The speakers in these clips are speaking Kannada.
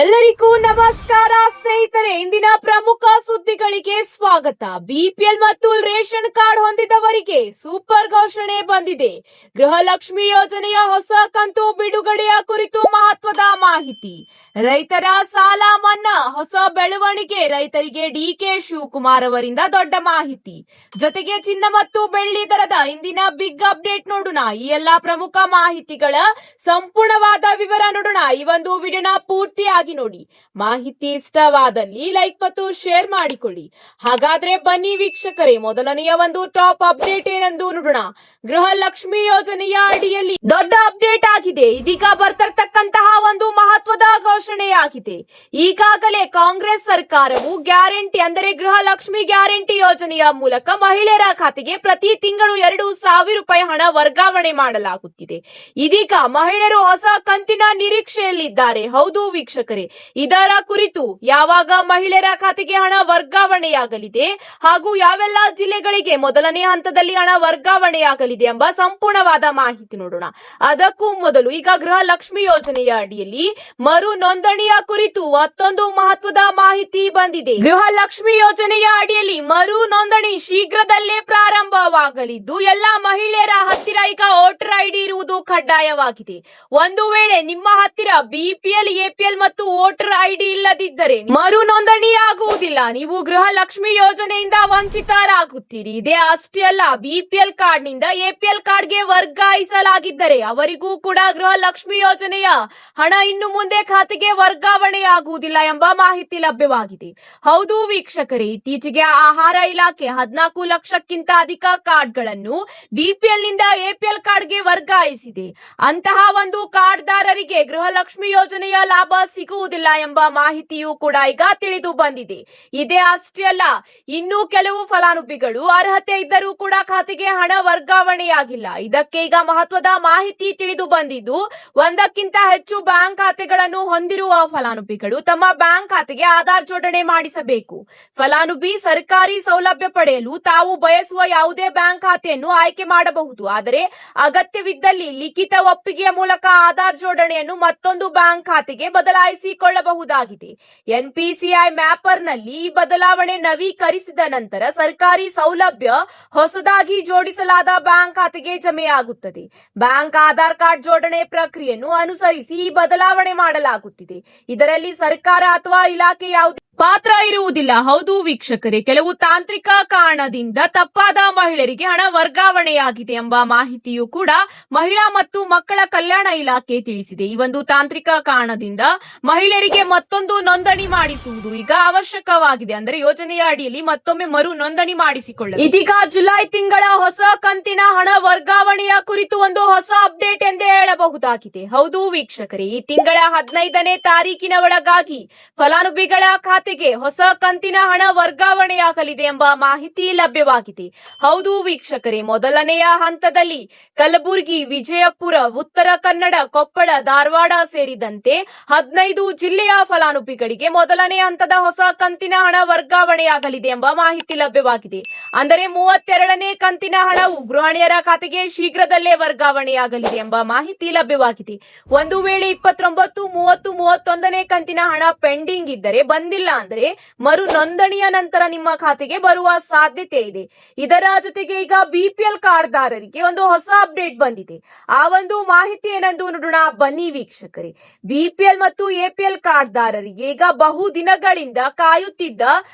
ಎಲ್ಲರಿಗೂ ನಮಸ್ಕಾರ ಸ್ನೇಹಿತರೆ, ಇಂದಿನ ಪ್ರಮುಖ ಸುದ್ದಿಗಳಿಗೆ ಸ್ವಾಗತ. ಬಿಪಿಎಲ್ ಮತ್ತು ರೇಷನ್ ಕಾರ್ಡ್ ಹೊಂದಿದವರಿಗೆ ಸೂಪರ್ ಘೋಷಣೆ ಬಂದಿದೆ. ಗೃಹಲಕ್ಷ್ಮಿ ಯೋಜನೆಯ ಹೊಸ ಕಂತು ಬಿಡುಗಡೆಯ ಕುರಿತು ಮಹತ್ವದ ಮಾಹಿತಿ. ರೈತರ ಸಾಲ ಮನ್ನಾ ಹೊಸ ಬೆಳವಣಿಗೆ. ರೈತರಿಗೆ ಡಿಕೆ ಶಿವಕುಮಾರ್ ಅವರಿಂದ ದೊಡ್ಡ ಮಾಹಿತಿ. ಜೊತೆಗೆ ಚಿನ್ನ ಮತ್ತು ಬೆಳ್ಳಿ ದರದ ಇಂದಿನ ಬಿಗ್ ಅಪ್ಡೇಟ್ ನೋಡೋಣ. ಈ ಎಲ್ಲಾ ಪ್ರಮುಖ ಮಾಹಿತಿಗಳ ಸಂಪೂರ್ಣವಾದ ವಿವರ ನೋಡೋಣ. ಈ ಒಂದು ವಿಡಿಯೋನ ಪೂರ್ತಿಯಾಗಿ ನೋಡಿ. ಮಾಹಿತಿ ಇಷ್ಟವಾದಲ್ಲಿ ಲೈಕ್ ಮತ್ತು ಶೇರ್ ಮಾಡಿಕೊಳ್ಳಿ. ಹಾಗಾದ್ರೆ ಬನ್ನಿ ವೀಕ್ಷಕರೇ, ಮೊದಲನೆಯ ಒಂದು ಟಾಪ್ ಅಪ್ಡೇಟ್ ಏನೆಂದು ನೋಡೋಣ. ಗೃಹಲಕ್ಷ್ಮಿ ಯೋಜನೆಯ ಅಡಿಯಲ್ಲಿ ದೊಡ್ಡ ಅಪ್ಡೇಟ್ ಆಗಿದೆ. ಇದೀಗ ಬರ್ತಿರ್ತಕ್ಕಂತಹ ಒಂದು ಮಹತ್ವದ ಘೋಷಣೆಯಾಗಿದೆ. ಈಗಾಗಲೇ ಕಾಂಗ್ರೆಸ್ ಸರ್ಕಾರವು ಗ್ಯಾರಂಟಿ ಅಂದರೆ ಗೃಹಲಕ್ಷ್ಮಿ ಗ್ಯಾರಂಟಿ ಯೋಜನೆಯ ಮೂಲಕ ಮಹಿಳೆಯರ ಖಾತೆಗೆ ಪ್ರತಿ ತಿಂಗಳು 2,000 ರೂಪಾಯಿ ಹಣ ವರ್ಗಾವಣೆ ಮಾಡಲಾಗುತ್ತಿದೆ. ಇದೀಗ ಮಹಿಳೆಯರು ಹೊಸ ಕಂತಿನ ನಿರೀಕ್ಷೆಯಲ್ಲಿದ್ದಾರೆ. ಹೌದು ವೀಕ್ಷಕರೇ, ಇದರ ಕುರಿತು ಯಾವಾಗ ಮಹಿಳೆಯರ ಖಾತೆಗೆ ಹಣ ವರ್ಗಾವಣೆಯಾಗಲಿದೆ ಹಾಗೂ ಯಾವೆಲ್ಲ ಜಿಲ್ಲೆಗಳಿಗೆ ಮೊದಲನೇ ಹಂತದಲ್ಲಿ ಹಣ ವರ್ಗಾವಣೆಯಾಗಲಿದೆ ಎಂಬ ಸಂಪೂರ್ಣವಾದ ಮಾಹಿತಿ ನೋಡೋಣ. ಅದಕ್ಕೂ ಮೊದಲು ಈಗ ಗೃಹಲಕ್ಷ್ಮಿ ಯೋಜನೆಯ ಅಡಿಯಲ್ಲಿ ಮರು ನೋಂದಣಿಯ ಕುರಿತು ಮತ್ತೊಂದು ಮಹತ್ವದ ಮಾಹಿತಿ ಬಂದಿದೆ. ಗೃಹಲಕ್ಷ್ಮಿ ಯೋಜನೆಯ ಅಡಿಯಲ್ಲಿ ಮರು ನೋಂದಣಿ ಶೀಘ್ರದಲ್ಲೇ ಪ್ರಾರಂಭವಾಗಲಿದ್ದು ಎಲ್ಲ ಮಹಿಳೆಯರ ಹತ್ತಿರ ಈಗ ವೋಟರ್ ಐಡಿ ಇರುವುದು ಕಡ್ಡಾಯವಾಗಿದೆ. ಒಂದು ವೇಳೆ ನಿಮ್ಮ ಹತ್ತಿರ ಬಿಪಿಎಲ್, ಎಪಿಎಲ್ ಮತ್ತು ವೋಟರ್ ಐಡಿ ಇಲ್ಲದಿದ್ದರೆ ಮರು ನೋಂದಣಿ ಆಗುವುದಿಲ್ಲ. ನೀವು ಗೃಹಲಕ್ಷ್ಮಿ ಯೋಜನೆಯಿಂದ ವಂಚಿತರಾಗುತ್ತೀರಿ. ಇದೇ ಅಷ್ಟೇ ಅಲ್ಲ, ಬಿಪಿಎಲ್ ಕಾರ್ಡ್ ನಿಂದ ಎಪಿಎಲ್ ಕಾರ್ಡ್ಗೆ ವರ್ಗಾಯಿಸಲಾಗಿದ್ದರೆ ಅವರಿಗೂ ಕೂಡ ಗೃಹಲಕ್ಷ್ಮಿ ಯೋಜನೆಯ ಹಣ ಇನ್ನು ಮುಂದೆ ಖಾತೆಗೆ ವರ್ಗಾವಣೆಯಾಗುವುದಿಲ್ಲ ಎಂಬ ಮಾಹಿತಿ ಲಭ್ಯವಾಗಿದೆ. ಹೌದು ವೀಕ್ಷಕರೇ, ಇತ್ತೀಚೆಗೆ ಆಹಾರ ಇಲಾಖೆ 14 ಲಕ್ಷಕ್ಕಿಂತ ಅಧಿಕ ಕಾರ್ಡ್ಗಳನ್ನು ಬಿಪಿಎಲ್ ನಿಂದ ಎಪಿಎಲ್ ಕಾರ್ಡ್ಗೆ ವರ್ಗಾಯಿಸಿದೆ. ಅಂತಹ ಒಂದು ಕಾರ್ಡ್ದಾರರಿಗೆ ಗೃಹಲಕ್ಷ್ಮಿ ಯೋಜನೆಯ ಲಾಭ ಸಿಗುವುದಿಲ್ಲ ಎಂಬ ಮಾಹಿತಿಯೂ ಕೂಡ ಈಗ ತಿಳಿದು ಬಂದಿದೆ. ಇದೇ ಅಷ್ಟೇ ಅಲ್ಲ, ಇನ್ನು ಕೆಲವು ಫಲಾನುಭವಿಗಳು ಅರ್ಹತೆ ಇದ್ದರೂ ಕೂಡ ಖಾತೆಗೆ ಹಣ ವರ್ಗಾವಣೆಯಾಗಿಲ್ಲ. ಇದಕ್ಕೆ ಈಗ ಮಹತ್ವದ ಮಾಹಿತಿ ತಿಳಿದು ಬಂದಿದ್ದು, ಒಂದಕ್ಕಿಂತ ಹೆಚ್ಚು ಬ್ಯಾಂಕ್ ಖಾತೆಗಳನ್ನು ಹೊಂದಿರುವ ಫಲಾನುಭವಿಗಳು ತಮ್ಮ ಬ್ಯಾಂಕ್ ಖಾತೆಗೆ ಆಧಾರ್ ಜೋಡಣೆ ಮಾಡಿಸಬೇಕು. ಫಲಾನುಭವಿ ಸರ್ಕಾರಿ ಸೌಲಭ್ಯ ಪಡೆಯಲು ತಾವು ಬಯಸುವ ಯಾವುದೇ ಬ್ಯಾಂಕ್ ಖಾತೆಯನ್ನು ಆಯ್ಕೆ ಮಾಡಬಹುದು. ಆದರೆ ಅಗತ್ಯವಿದ್ದಲ್ಲಿ ಲಿಖಿತ ಒಪ್ಪಿಗೆಯ ಮೂಲಕ ಆಧಾರ್ ಜೋಡಣೆಯನ್ನು ಮತ್ತೊಂದು ಬ್ಯಾಂಕ್ ಖಾತೆಗೆ ಬದಲಾಯಿಸಿಕೊಳ್ಳಬಹುದಾಗಿದೆ. ಎನ್ಪಿಸಿಐ ಮ್ಯಾಪರ್ ನಲ್ಲಿ ಈ ಬದಲಾವಣೆ ನವೀಕರಿಸಿದ ನಂತರ ಸರ್ಕಾರಿ ಸೌಲಭ್ಯ ಹೊಸದಾಗಿ ಜೋಡಿಸಲಾದ ಬ್ಯಾಂಕ್ ಖಾತೆಗೆ ಜಮೆಯಾಗುತ್ತದೆ. ಬ್ಯಾಂಕ್ ಆಧಾರ್ ಕಾರ್ಡ್ ಜೋಡಣೆ ಪ್ರಕ್ರಿಯೆಯನ್ನು ಅನುಸರಿಸಿ ಈ ಬದಲಾವಣೆ ಮಾಡಲಾಗುತ್ತಿದೆ. ಇದರಲ್ಲಿ ಸರ್ಕಾರ ಅಥವಾ ಇಲಾಖೆ ಯಾವುದೇ ಪಾತ್ರ ಇರುವುದಿಲ್ಲ. ಹೌದು ವೀಕ್ಷಕರೇ, ಕೆಲವು ತಾಂತ್ರಿಕ ಕಾರಣದಿಂದ ತಪ್ಪಾದ ಮಹಿಳೆಯರಿಗೆ ಹಣ ವರ್ಗಾವಣೆಯಾಗಿದೆ ಎಂಬ ಮಾಹಿತಿಯು ಕೂಡ ಮಹಿಳಾ ಮತ್ತು ಮಕ್ಕಳ ಕಲ್ಯಾಣ ಇಲಾಖೆ ತಿಳಿಸಿದೆ. ಈ ಒಂದು ತಾಂತ್ರಿಕ ಕಾರಣದಿಂದ ಮಹಿಳೆಯರಿಗೆ ಮತ್ತೊಂದು ನೋಂದಣಿ ಮಾಡಿಸುವುದು ಈಗ ಅವಶ್ಯಕವಾಗಿದೆ. ಅಂದರೆ ಯೋಜನೆಯ ಅಡಿಯಲ್ಲಿ ಮತ್ತೊಮ್ಮೆ ಮರು ನೋಂದಣಿ ಮಾಡಿಸಿಕೊಳ್ಳಿ. ಇದೀಗ ಜುಲೈ ತಿಂಗಳ ಹೊಸ ಕಂತಿನ ಹಣ ವರ್ಗಾವಣೆಯ ಕುರಿತು ಒಂದು ಹೊಸ ಅಪ್ಡೇಟ್ ಎಂದೇ ಹೇಳಬಹುದಾಗಿದೆ. ಹೌದು ವೀಕ್ಷಕರೇ, ಈ ತಿಂಗಳ 15ನೇ ತಾರೀಕಿನ ಒಳಗಾಗಿ ಫಲಾನುಭವಿಗಳ ಖಾತೆಗೆ ಹೊಸ ಕಂತಿನ ಹಣ ವರ್ಗಾವಣೆಯಾಗಲಿದೆ ಎಂಬ ಮಾಹಿತಿ ಲಭ್ಯವಾಗಿದೆ. ಹೌದು ವೀಕ್ಷಕರೇ, ಮೊದಲನೆಯ ಹಂತದಲ್ಲಿ ಕಲಬುರಗಿ, ವಿಜಯಪುರ, ಉತ್ತರ ಕನ್ನಡ, ಕೊಪ್ಪಳ, ಧಾರವಾಡ ಸೇರಿದಂತೆ 15 ಜಿಲ್ಲೆಯ ಫಲಾನುಭವಿಗಳಿಗೆ ಮೊದಲನೇ ಹಂತದ ಹೊಸ ಕಂತಿನ ಹಣ ವರ್ಗಾವಣೆಯಾಗಲಿದೆ ಎಂಬ ಮಾಹಿತಿ ಲಭ್ಯವಾಗಿದೆ. ಅಂದರೆ 32ನೇ ಕಂತಿನ ಹಣವು ಗೃಹಿಣಿಯರ ಖಾತೆಗೆ ಶೀಘ್ರದಲ್ಲೇ ವರ್ಗಾವಣೆಯಾಗಲಿದೆ ಎಂಬ ಮಾಹಿತಿ ಲಭ್ಯವಾಗಿದೆ. ಒಂದು ವೇಳೆ 29, 30, 31ನೇ ಕಂತಿನ ಹಣ ಪೆಂಡಿಂಗ್ ಇದ್ದರೆ, ಬಂದಿಲ್ಲ ಅಂದ್ರೆ ಮರು ನೋಂದಣಿಯ ನಂತರ ನಿಮ್ಮ ಖಾತೆಗೆ ಬರುವ ಸಾಧ್ಯತೆ ಇದೆ. ಇದರ ಜೊತೆಗೆ ಈಗ ಬಿಪಿಎಲ್ ಕಾರ್ಡ್ದಾರರಿಗೆ ಒಂದು ಹೊಸ ಅಪ್ಡೇಟ್ ಬಂದಿದೆ. ಆ ಒಂದು ಮಾಹಿತಿ ಏನೆಂದು ನೋಡೋಣ ಬನ್ನಿ ವೀಕ್ಷಕರೇ. ಬಿಪಿಎಲ್ ಮತ್ತು ಎಪಿಎಲ್ ಕಾರ್ಡ್ದಾರರಿಗೆ ಈಗ ಬಹು ದಿನಗಳಿಂದ ಕಾಯುತ್ತಿದ್ದ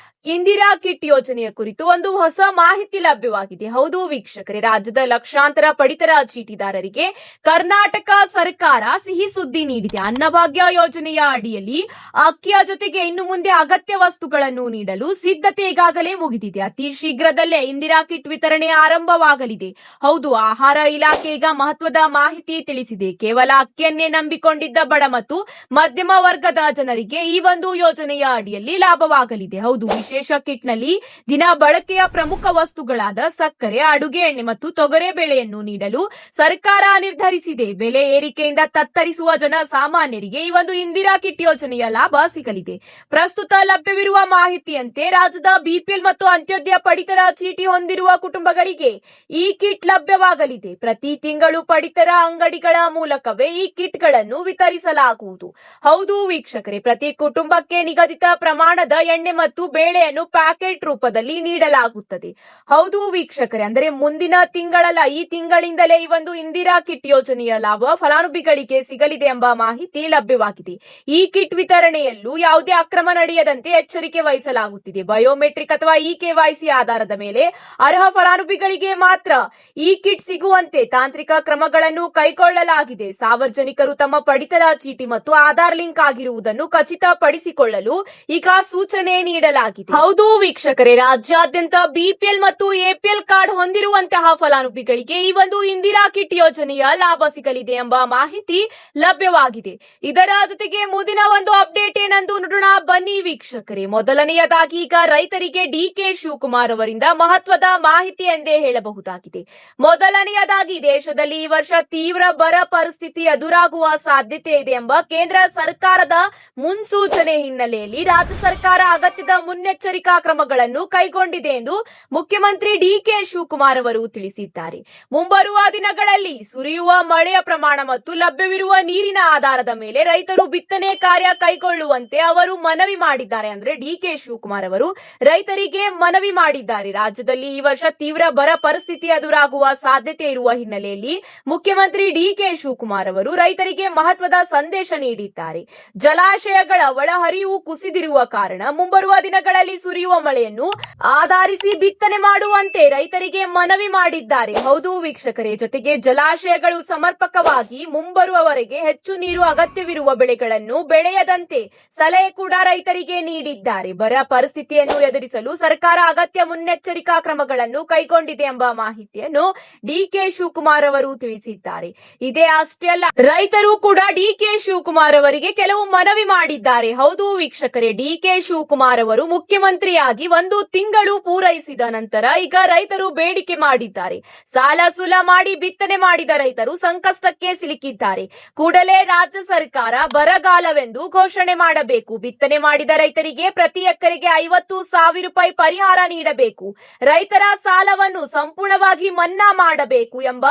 ಇಂದಿರಾ ಕಿಟ್ ಯೋಜನೆಯ ಕುರಿತು ಒಂದು ಹೊಸ ಮಾಹಿತಿ ಲಭ್ಯವಾಗಿದೆ. ಹೌದು ವೀಕ್ಷಕರೇ, ರಾಜ್ಯದ ಲಕ್ಷಾಂತರ ಪಡಿತರ ಚೀಟಿದಾರರಿಗೆ ಕರ್ನಾಟಕ ಸರ್ಕಾರ ಸಿಹಿ ಸುದ್ದಿ ನೀಡಿದೆ. ಅನ್ನಭಾಗ್ಯ ಯೋಜನೆಯ ಅಡಿಯಲ್ಲಿ ಅಕ್ಕಿಯ ಜೊತೆಗೆ ಇನ್ನು ಮುಂದೆ ಅಗತ್ಯ ವಸ್ತುಗಳನ್ನು ನೀಡಲು ಸಿದ್ಧತೆ ಈಗಾಗಲೇ ಮುಗಿದಿದೆ. ಅತಿ ಶೀಘ್ರದಲ್ಲೇ ಇಂದಿರಾ ಕಿಟ್ ವಿತರಣೆ ಆರಂಭವಾಗಲಿದೆ. ಹೌದು, ಆಹಾರ ಇಲಾಖೆ ಈಗ ಮಹತ್ವದ ಮಾಹಿತಿ ತಿಳಿಸಿದೆ. ಕೇವಲ ಅಕ್ಕಿಯನ್ನೇ ನಂಬಿಕೊಂಡಿದ್ದ ಬಡ ಮತ್ತು ಮಧ್ಯಮ ವರ್ಗದ ಜನರಿಗೆ ಈ ಒಂದು ಯೋಜನೆಯ ಅಡಿಯಲ್ಲಿ ಲಾಭವಾಗಲಿದೆ. ಹೌದು, ವಿಶೇಷ ಕಿಟ್ನಲ್ಲಿ ದಿನ ಬಳಕೆಯ ಪ್ರಮುಖ ವಸ್ತುಗಳಾದ ಸಕ್ಕರೆ, ಅಡುಗೆ ಎಣ್ಣೆ ಮತ್ತು ತೊಗರೆ ಬೇಳೆಯನ್ನು ನೀಡಲು ಸರ್ಕಾರ ನಿರ್ಧರಿಸಿದೆ. ಬೆಲೆ ಏರಿಕೆಯಿಂದ ತತ್ತರಿಸುವ ಜನ ಸಾಮಾನ್ಯರಿಗೆ ಈ ಒಂದು ಇಂದಿರಾ ಕಿಟ್ ಯೋಜನೆಯ ಲಾಭ ಸಿಗಲಿದೆ. ಪ್ರಸ್ತುತ ಲಭ್ಯವಿರುವ ಮಾಹಿತಿಯಂತೆ ರಾಜ್ಯದ ಬಿಪಿಎಲ್ ಮತ್ತು ಅಂತ್ಯೋದಯ ಪಡಿತರ ಚೀಟಿ ಹೊಂದಿರುವ ಕುಟುಂಬಗಳಿಗೆ ಈ ಕಿಟ್ ಲಭ್ಯವಾಗಲಿದೆ. ಪ್ರತಿ ತಿಂಗಳು ಪಡಿತರ ಅಂಗಡಿಗಳ ಮೂಲಕವೇ ಈ ಕಿಟ್ಗಳನ್ನು ವಿತರಿಸಲಾಗುವುದು. ಹೌದು ವೀಕ್ಷಕರೇ, ಪ್ರತಿ ಕುಟುಂಬಕ್ಕೆ ನಿಗದಿತ ಪ್ರಮಾಣದ ಎಣ್ಣೆ ಮತ್ತು ಬೇಳೆಯನ್ನು ಪ್ಯಾಕೆಟ್ ರೂಪದಲ್ಲಿ ನೀಡಲಾಗುತ್ತದೆ. ಹೌದು ವೀಕ್ಷಕರೇ, ಅಂದರೆ ಮುಂದಿನ ತಿಂಗಳಲ್ಲ, ಈ ತಿಂಗಳಿಂದಲೇ ಈ ಒಂದು ಇಂದಿರಾ ಕಿಟ್ ಯೋಜನೆಯ ಲಾಭ ಫಲಾನುಭವಿಗಳಿಗೆ ಸಿಗಲಿದೆ ಎಂಬ ಮಾಹಿತಿ ಲಭ್ಯವಾಗಿದೆ. ಈ ಕಿಟ್ ವಿತರಣೆಯಲ್ಲೂ ಯಾವುದೇ ಅಕ್ರಮ ನಡೆಯದಂತೆ ಎಚ್ಚರಿಕೆ ವಹಿಸಲಾಗುತ್ತಿದೆ. ಬಯೋಮೆಟ್ರಿಕ್ ಅಥವಾ ಇಕೆವೈಸಿ ಆಧಾರದ ಮೇಲೆ ಅರ್ಹ ಫಲಾನುಭವಿಗಳಿಗೆ ಮಾತ್ರ ಈ ಕಿಟ್ ಸಿಗುವಂತೆ ತಾಂತ್ರಿಕ ಕ್ರಮಗಳನ್ನು ಕೈಗೊಳ್ಳಲಾಗಿದೆ. ಸಾರ್ವಜನಿಕರು ತಮ್ಮ ಪಡಿತರ ಚೀಟಿ ಮತ್ತು ಆಧಾರ್ ಲಿಂಕ್ ಆಗಿರುವುದನ್ನು ಖಚಿತಪಡಿಸಿಕೊಳ್ಳಲು ಈಗ ಸೂಚನೆ ನೀಡಲಾಗಿದೆ. ಹೌದು ವೀಕ್ಷಕರೇ, ರಾಜ್ಯಾದ್ಯಂತ ಬಿಪಿಎಲ್ ಮತ್ತು ಎಪಿಎಲ್ ಕಾರ್ಡ್ ಹೊಂದಿರುವಂತಹ ಫಲಾನುಭವಿಗಳಿಗೆ ಈ ಒಂದು ಇಂದಿರಾ ಕಿಟ್ ಯೋಜನೆಯ ಲಾಭ ಸಿಗಲಿದೆ ಎಂಬ ಮಾಹಿತಿ ಲಭ್ಯವಾಗಿದೆ. ಇದರ ಜೊತೆಗೆ ಮುಂದಿನ ಒಂದು ಅಪ್ಡೇಟ್ ಏನಂದು ನೋಡೋಣ ಬನ್ನಿ ವೀಕ್ಷಕರೇ. ಮೊದಲನೆಯದಾಗಿ ಈಗ ರೈತರಿಗೆ ಡಿಕೆ ಶಿವಕುಮಾರ್ ಅವರಿಂದ ಮಹತ್ವದ ಮಾಹಿತಿ ಎಂದೇ ಹೇಳಬಹುದಾಗಿದೆ. ಮೊದಲನೆಯದಾಗಿ ದೇಶದಲ್ಲಿ ಈ ವರ್ಷ ತೀವ್ರ ಬರ ಪರಿಸ್ಥಿತಿ ಎದುರಾಗುವ ಸಾಧ್ಯತೆ ಇದೆ ಎಂಬ ಕೇಂದ್ರ ಸರ್ಕಾರದ ಮುನ್ಸೂಚನೆ ಹಿನ್ನೆಲೆಯಲ್ಲಿ ರಾಜ್ಯ ಸರ್ಕಾರ ಅಗತ್ಯದ ಮುನ್ನೆಚ್ಚರಿಕಾ ಕ್ರಮಗಳನ್ನು ಕೈಗೊಂಡಿದೆ ಎಂದು ಮುಖ್ಯಮಂತ್ರಿ ಡಿಕೆ ಶಿವಕುಮಾರ್ ಅವರು ತಿಳಿಸಿದ್ದಾರೆ. ಮುಂಬರುವ ದಿನಗಳಲ್ಲಿ ಸುರಿಯುವ ಮಳೆಯ ಪ್ರಮಾಣ ಮತ್ತು ಲಭ್ಯವಿರುವ ನೀರಿನ ಆಧಾರದ ಮೇಲೆ ರೈತರು ಬಿತ್ತನೆ ಕಾರ್ಯ ಕೈಗೊಳ್ಳುವಂತೆ ಅವರು ಮನವಿ ಮಾಡಿದ್ದಾರೆ. ಅಂದ್ರೆ ಡಿಕೆ ಶಿವಕುಮಾರ್ ಅವರು ರೈತರಿಗೆ ಮನವಿ ಮಾಡಿದ್ದಾರೆ. ರಾಜ್ಯದಲ್ಲಿ ಈ ವರ್ಷ ತೀವ್ರ ಬರ ಪರಿಸ್ಥಿತಿ ಎದುರಾಗುವ ಸಾಧ್ಯತೆ ಇರುವ ಹಿನ್ನೆಲೆಯಲ್ಲಿ ಮುಖ್ಯಮಂತ್ರಿ ಡಿಕೆ ಶಿವಕುಮಾರ್ ಅವರು ರೈತರಿಗೆ ಮಹತ್ವದ ಸಂದೇಶ ನೀಡಿದ್ದಾರೆ. ಜಲಾಶಯಗಳ ಒಳಹರಿವು ಕುಸಿದಿರುವ ಕಾರಣ ಮುಂಬರುವ ದಿನಗಳಲ್ಲಿ ಸುರಿಯುವ ಮಳೆಯನ್ನು ಆಧರಿಸಿ ಬಿತ್ತನೆ ಮಾಡುವಂತೆ ರೈತರಿಗೆ ಮನವಿ ಮಾಡಿದ್ದಾರೆ. ಹೌದು ವೀಕ್ಷಕರೇ, ಜೊತೆಗೆ ಜಲಾಶಯಗಳು ಸಮರ್ಪಕವಾಗಿ ಮುಂಬರುವವರೆಗೆ ಹೆಚ್ಚು ನೀರು ಅಗತ್ಯವಿರುವ ಬೆಳೆಗಳನ್ನು ಬೆಳೆಯದಂತೆ ಸಲಹೆ ಕೂಡ ರೈತರಿಗೆ ನೀಡಿದ್ದಾರೆ. ಬರ ಪರಿಸ್ಥಿತಿಯನ್ನು ಎದುರಿಸಲು ಸರ್ಕಾರ ಅಗತ್ಯ ಮುನ್ನೆಚ್ಚರಿಕಾ ಕ್ರಮಗಳನ್ನು ಕೈಗೊಂಡಿದೆ ಎಂಬ ಮಾಹಿತಿಯನ್ನು ಡಿಕೆ ಶಿವಕುಮಾರ್ ಅವರು ತಿಳಿಸಿದ್ದಾರೆ. ಇದೇ ಅಷ್ಟೇ ಅಲ್ಲ, ರೈತರು ಕೂಡ ಡಿಕೆ ಶಿವಕುಮಾರ್ ಅವರಿಗೆ ಕೆಲವು ಮನವಿ ಮಾಡಿದ್ದಾರೆ. ಹೌದು ವೀಕ್ಷಕರೇ, ಡಿಕೆ ಶಿವಕುಮಾರ್ ಅವರು ಮುಖ್ಯಮಂತ್ರಿಯಾಗಿ 1 ತಿಂಗಳು ಪೂರೈಸಿದ ನಂತರ ಈಗ ರೈತರು ಬೇಡಿಕೆ ಮಾಡಿದ್ದಾರೆ. ಸಾಲ ಸೂಲ ಮಾಡಿ ಬಿತ್ತನೆ ಮಾಡಿದ ರೈತರು ಸಂಕಷ್ಟಕ್ಕೆ ಸಿಲುಕಿದ್ದಾರೆ. ಕೂಡಲೇ ರಾಜ್ಯ ಸರ್ಕಾರ ಬರಗಾಲವೆಂದು ಘೋಷಣೆ ಮಾಡಬೇಕು. ಬಿತ್ತನೆ ಮಾಡಿದ ರೈತರಿಗೆ ಪ್ರತಿ ಎಕರೆಗೆ 50,000 ರೂಪಾಯಿ ಪರಿಹಾರ ನೀಡಬೇಕು. ರೈತರ ಸಾಲವನ್ನು ಸಂಪೂರ್ಣವಾಗಿ ಮನ್ನಾ ಮಾಡಬೇಕು ಎಂಬ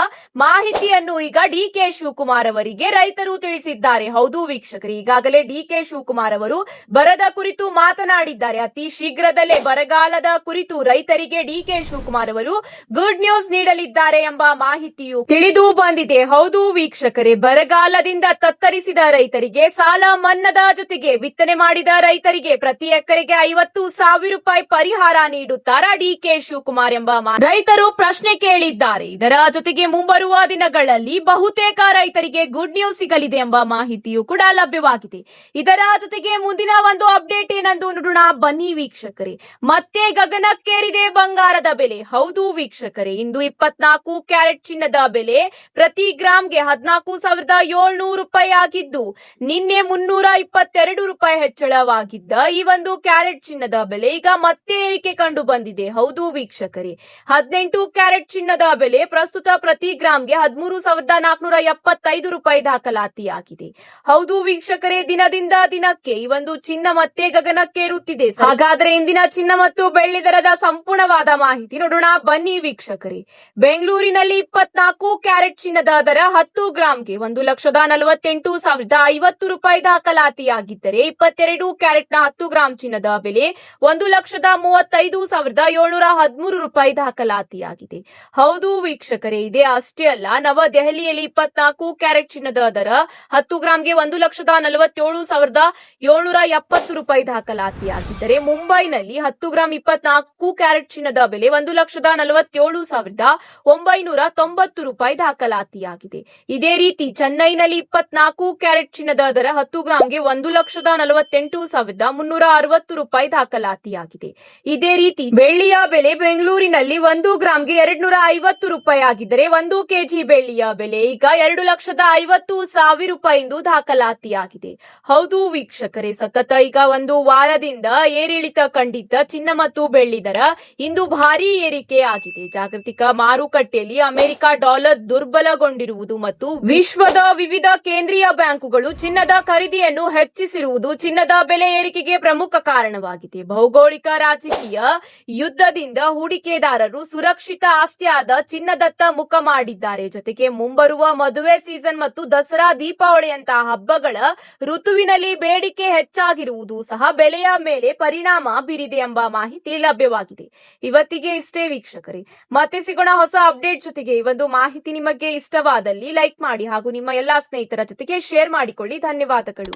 ಮಾಹಿತಿಯನ್ನು ಈಗ ಡಿಕೆ ಶಿವಕುಮಾರ್ ಅವರಿಗೆ ರೈತರು ತಿಳಿಸಿದ್ದಾರೆ. ಹೌದು ವೀಕ್ಷಕರೇ, ಈಗಾಗಲೇ ಡಿಕೆ ಶಿವಕುಮಾರ್ ಅವರು ಬರದ ಕುರಿತು ಮಾತನಾಡಿದ್ದಾರೆ. ಅತಿ ಶೀಘ್ರದಲ್ಲೇ ಬರಗಾಲದ ಕುರಿತು ರೈತರಿಗೆ ಡಿಕೆ ಶಿವಕುಮಾರ್ ಅವರು ಗುಡ್ ನ್ಯೂಸ್ ನೀಡಲಿದ್ದಾರೆ ಎಂಬ ಮಾಹಿತಿಯು ತಿಳಿದು ಬಂದಿದೆ. ಹೌದು ವೀಕ್ಷಕರೇ, ಬರಗಾಲದಿಂದ ತತ್ತರಿಸಿದ ರೈತರಿಗೆ ಸಾಲ ಮನ್ನದ ಜೊತೆಗೆ ಬಿತ್ತನೆ ಮಾಡಿದ ರೈತರಿಗೆ ಪ್ರತಿ ಎಕರೆಗೆ 50,000 ರೂಪಾಯಿ ಪರಿಹಾರ ನೀಡುತ್ತಾರಾ ಡಿಕೆ ಶಿವಕುಮಾರ್ ಎಂಬ ರೈತರು ಪ್ರಶ್ನೆ ಕೇಳಿದ್ದಾರೆ. ಇದರ ಜೊತೆಗೆ ಮುಂಬರುವ ದಿನಗಳಲ್ಲಿ ಬಹುತೇಕ ರೈತರಿಗೆ ಗುಡ್ ನ್ಯೂಸ್ ಸಿಗಲಿದೆ ಎಂಬ ಮಾಹಿತಿಯು ಕೂಡ ಲಭ್ಯವಾಗಿದೆ. ಇದರ ಜೊತೆಗೆ ಮುಂದಿನ ಒಂದು ಅಪ್ಡೇಟ್ ಏನಂದು ನೋಡೋಣ ಬನ್ನಿ ವೀಕ್ಷಕರೇ. ಮತ್ತೆ ಗಗನಕ್ಕೇರಿದೆ ಬಂಗಾರದ ಬೆಲೆ. ಹೌದು ವೀಕ್ಷಕರೇ, ಇಂದು 24 ಕ್ಯಾರೆಟ್ ಚಿನ್ನದ ಬೆಲೆ ಪ್ರತಿ ಗ್ರಾಂಗೆ 14,700 ರೂಪಾಯಿ ಆಗಿದ್ದು ನಿನ್ನೆ 322 ರೂಪಾಯಿ ಹೆಚ್ಚಳವಾಗಿದ್ದ ಈ ಒಂದು ಕ್ಯಾರೆಟ್ ಚಿನ್ನದ ಬೆಲೆ ಈಗ ಮತ್ತೆ ಏರಿಕೆ ಕಂಡು ಬಂದಿದೆ. ಹೌದು ವೀಕ್ಷಕರೇ, 18 ಕ್ಯಾರೆಟ್ ಚಿನ್ನದ ಬೆಲೆ ಪ್ರಸ್ತುತ ಪ್ರತಿ ಗ್ರಾಂಗೆ 13,475 ರೂಪಾಯಿ ದಾಖಲಾತಿಯಾಗಿದೆ. ಹೌದು ವೀಕ್ಷಕರೇ, ದಿನದಿಂದ ದಿನಕ್ಕೆ ಈ ಒಂದು ಚಿನ್ನ ಮತ್ತೆ ಗಗನಕ್ಕೇರುತ್ತಿದೆ. ಹಾಗಾದ್ರೆ ಇಂದಿನ ಚಿನ್ನ ಮತ್ತು ಬೆಳ್ಳಿ ದರದ ಸಂಪೂರ್ಣವಾದ ಮಾಹಿತಿ ನೋಡೋಣ ಬನ್ನಿ ವೀಕ್ಷಕರೇ. ಬೆಂಗಳೂರಿನಲ್ಲಿ 24 ಕ್ಯಾರೆಟ್ ಚಿನ್ನದ ದರ 10 ಗ್ರಾಂಗೆ 1,48,050 ರೂಪಾಯಿ ದಾಖಲಾತಿಯಾಗಿದ್ದರೆ 22 ಕ್ಯಾರೆಟ್ನ 10 ಗ್ರಾಂ ಚಿನ್ನದ ಬೆಲೆ 1,35,713 ರೂಪಾಯಿ ದಾಖಲಾತಿಯಾಗಿದೆ. ಹೌದು ವೀಕ್ಷಕರೇ, ಇದೇ ಅಷ್ಟೇ ಅಲ್ಲ, ನವದೆಹಲಿಯಲ್ಲಿ 24 ಕ್ಯಾರೆಟ್ ಚಿನ್ನದ ದರ 10 ಗ್ರಾಂಗೆ 1,47,770 ರೂಪಾಯಿ ದಾಖಲಾತಿಯಾಗಿದ್ದರೆ ಮುಂಬೈನಲ್ಲಿ 10 ಗ್ರಾಂ 24 ಕ್ಯಾರೆಟ್ ಚಿನ್ನದ ಬೆಲೆ 1,47,990 ರೂಪಾಯಿ ದಾಖಲಾತಿಯಾಗಿದೆ. ಇದೇ ರೀತಿ ಚೆನ್ನೈನಲ್ಲಿ 24 ಕ್ಯಾರೆಟ್ ಚಿನ್ನದ ದರ 10 ಗ್ರಾಂಗೆ 1,48,360 ರೂಪಾಯಿ ದಾಖಲಾತಿಯಾಗಿದೆ. ಇದೇ ರೀತಿ ಬೆಳ್ಳಿಯ ಬೆಲೆ ಬೆಂಗಳೂರಿನಲ್ಲಿ 1 ಗ್ರಾಂಗೆ 250 ರೂಪಾಯಿ ಆಗಿದ್ದರೆ 1 ಕೆಜಿ ಬೆಳ್ಳಿಯ ಬೆಲೆ ಈಗ 2,50,000 ರೂಪಾಯಿ ಎಂದು ದಾಖಲಾತಿಯಾಗಿದೆ. ಹೌದು ವೀಕ್ಷಕರೇ, ಸತತ ಈಗ ಒಂದು ವಾರದಿಂದ ಏರಿಳಿತ ಕಂಡಿದ್ದ ಚಿನ್ನ ಮತ್ತು ಬೆಳ್ಳಿ ದರ ಇಂದು ಭಾರೀ ಏರಿಕೆ ಆಗಿದೆ. ಜಾಗತಿಕ ಮಾರುಕಟ್ಟೆಯಲ್ಲಿ ಅಮೆರಿಕ ಡಾಲರ್ ದುರ್ಬಲಗೊಂಡಿರುವುದು ಮತ್ತು ವಿಶ್ವದ ವಿವಿಧ ಕೇಂದ್ರೀಯ ಬ್ಯಾಂಕುಗಳು ಚಿನ್ನದ ಖರೀದಿಯನ್ನು ಹೆಚ್ಚಿಸಿರುವುದು ಚಿನ್ನದ ಬೆಲೆ ಏರಿಕೆಗೆ ಪ್ರಮುಖ ಕಾರಣವಾಗಿದೆ. ಭೌಗೋಳಿಕ ರಾಜಕೀಯ ಯುದ್ಧದಿಂದ ಹೂಡಿಕೆದಾರರು ಸುರಕ್ಷಿತ ಆಸ್ತಿಯಾದ ಚಿನ್ನದತ್ತ ಮುಖ ಮಾಡಿದ್ದಾರೆ. ಜೊತೆಗೆ ಮುಂಬರುವ ಮದುವೆ ಸೀಸನ್ ಮತ್ತು ದಸರಾ ದೀಪಾವಳಿಯಂತಹ ಹಬ್ಬಗಳ ಋತುವಿನಲ್ಲಿ ಬೇಡಿಕೆ ಹೆಚ್ಚಾಗಿರುವುದು ಸಹ ಬೆಲೆಯ ಮೇಲೆ ಪರಿಣಾಮ ಬೀರಿದೆ ಎಂಬ ಮಾಹಿತಿ ಲಭ್ಯವಾಗಿದೆ. ಇವತ್ತಿಗೆ ಇಷ್ಟೇ ವೀಕ್ಷಕರೇ, ಮತ್ತೆ ಸಿಗೋಣ ಹೊಸ ಅಪ್ಡೇಟ್ ಜೊತೆಗೆ. ಈ ಒಂದು ಮಾಹಿತಿ ನಿಮಗೆ ಇಷ್ಟವಾದಲ್ಲಿ ಲೈಕ್ ಮಾಡಿ ಹಾಗೂ ನಿಮ್ಮ ಎಲ್ಲಾ ಸ್ನೇಹಿತರ ಜೊತೆಗೆ ಶೇರ್ ಮಾಡಿಕೊಳ್ಳಿ. ಧನ್ಯವಾದಗಳು.